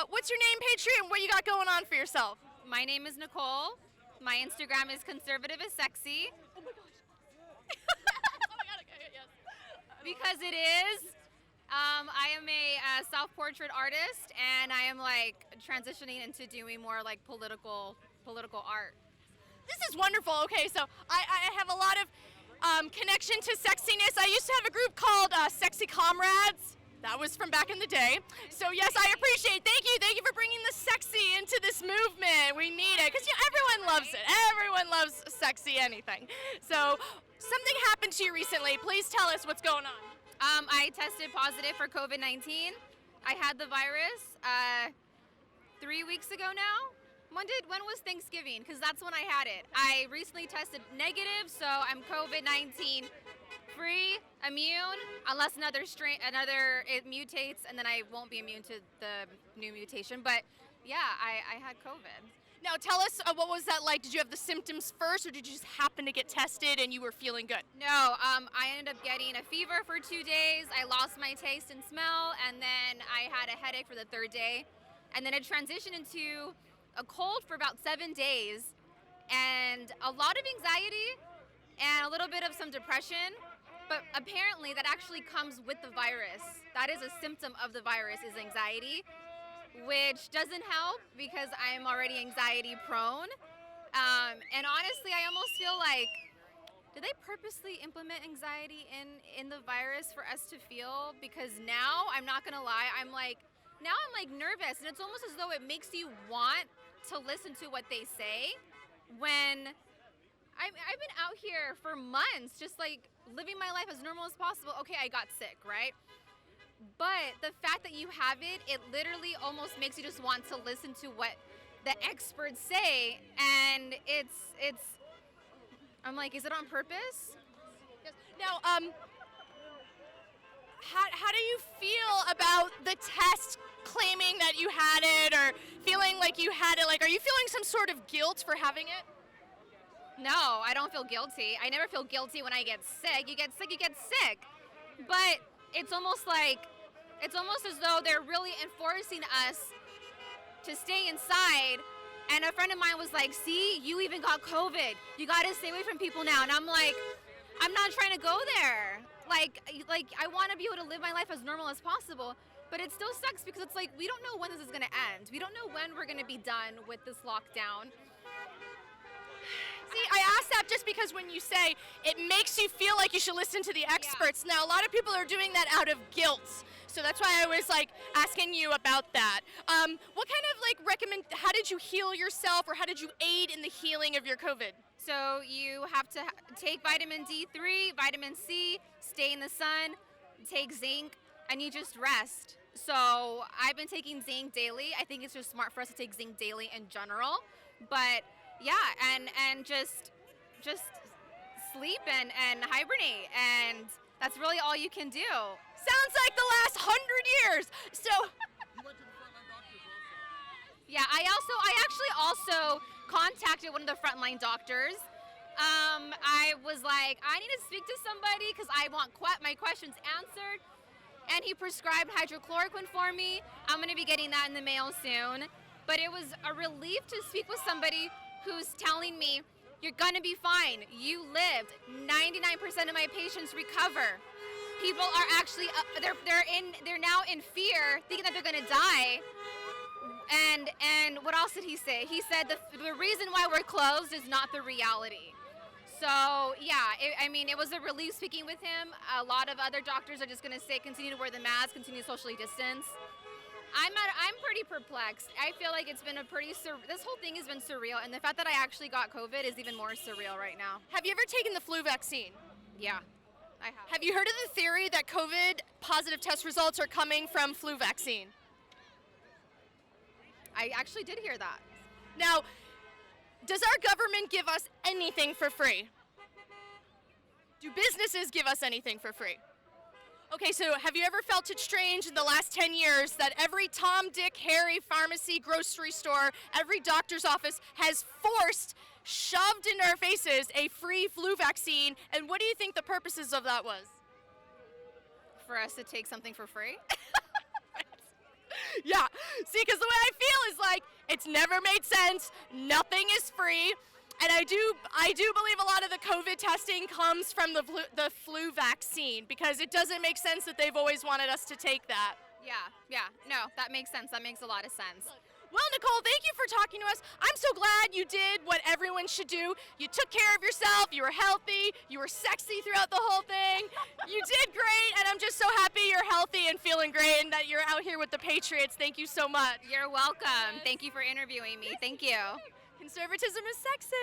What's your name, Patriot, and what you got going on for yourself? My name is Nicole. My Instagram is conservative is sexy Oh my gosh. Oh my god, okay, yes. because it is. I am a self-portrait artist, and I am like transitioning into doing more like political art. This is wonderful. Okay, so I have a lot of connection to sexiness. I used to have a group called Sexy Comrades. That was from back in the day. So yes, I appreciate. Thank you for bringing the sexy into this movement. We need it because everyone loves it. Everyone loves sexy anything. So something happened to you recently. Please tell us what's going on. I tested positive for COVID-19. I had the virus 3 weeks ago now. When was Thanksgiving? Because that's when I had it. I recently tested negative, so I'm COVID-19 free, immune, unless it mutates, and then I won't be immune to the new mutation. But yeah, I had COVID. Now tell us what was that like? Did you have the symptoms first, or did you just happen to get tested and you were feeling good? No, I ended up getting a fever for 2 days. I lost my taste and smell, and then I had a headache for the third day, and then it transitioned into a cold for about 7 days, and a lot of anxiety and a little bit of some depression. But apparently that actually comes with the virus. That is a symptom of the virus, is anxiety, which doesn't help because I'm already anxiety prone. And honestly, I almost feel like, did they purposely implement anxiety in the virus for us to feel? Because now, I'm not gonna lie, I'm like nervous, and it's almost as though it makes you want to listen to what they say when I've been out here for months, just like living my life as normal as possible. Okay, I got sick, right? But the fact that you have it, it literally almost makes you just want to listen to what the experts say, and it's. I'm like, is it on purpose? Yes. Now, how do you feel about the test claiming that you had it, or feeling like you had it? Like, are you feeling some sort of guilt for having it? No, I don't feel guilty. I never feel guilty when I get sick. You get sick, you get sick. But it's almost as though they're really enforcing us to stay inside. And a friend of mine was like, see, you even got COVID. You got to stay away from people now. And I'm like, I'm not trying to go there. Like I want to be able to live my life as normal as possible. But it still sucks because it's like, we don't know when this is going to end. We don't know when we're going to be done with this lockdown. See, I asked that just because when you say it makes you feel like you should listen to the experts. Now, a lot of people are doing that out of guilt. So that's why I was like asking you about that. What kind of how did you heal yourself, or how did you aid in the healing of your COVID? So you have to take vitamin D3, vitamin C, stay in the sun, take zinc, and you just rest. So I've been taking zinc daily. I think it's just smart for us to take zinc daily in general. But yeah, and just sleep and hibernate, and that's really all you can do. Sounds like the last 100 years. So You went to the frontline doctors also. Yeah, I actually also contacted one of the frontline doctors. I was like, I need to speak to somebody because I want my questions answered. And he prescribed hydrochloroquine for me. I'm going to be getting that in the mail soon. But it was a relief to speak with somebody who's telling me, you're going to be fine. You lived. 99% of my patients recover. People are actually, they're now in fear, thinking that they're going to die. And what else did he say? He said the reason why we're closed is not the reality. So yeah, it was a relief speaking with him. A lot of other doctors are just going to say continue to wear the mask, continue to socially distance. I'm pretty perplexed. I feel like it's been this whole thing has been surreal, and the fact that I actually got COVID is even more surreal right now. have you ever taken the flu vaccine? Yeah, I have. Have you heard of the theory that COVID positive test results are coming from flu vaccine? I actually did hear that. Now, does our government give us anything for free? Do businesses give us anything for free? Okay, so have you ever felt it strange in the last 10 years that every Tom, Dick, Harry pharmacy, grocery store, every doctor's office has shoved into our faces a free flu vaccine? And what do you think the purposes of that was? For us to take something for free? Yeah. See, because the way I feel is like it's never made sense. Nothing is free. And I do believe a lot of the COVID testing comes from the flu vaccine because it doesn't make sense that they've always wanted us to take that. Yeah. No, that makes sense. That makes a lot of sense. Well, Nicole, thank you for talking to us. I'm so glad you did what everyone should do. You took care of yourself. You were healthy. You were sexy throughout the whole thing. You did great, and I'm just so happy you're healthy and feeling great and that you're out here with the Patriots. Thank you so much. You're welcome. Thank you for interviewing me. Thank you. Conservatism is sexy.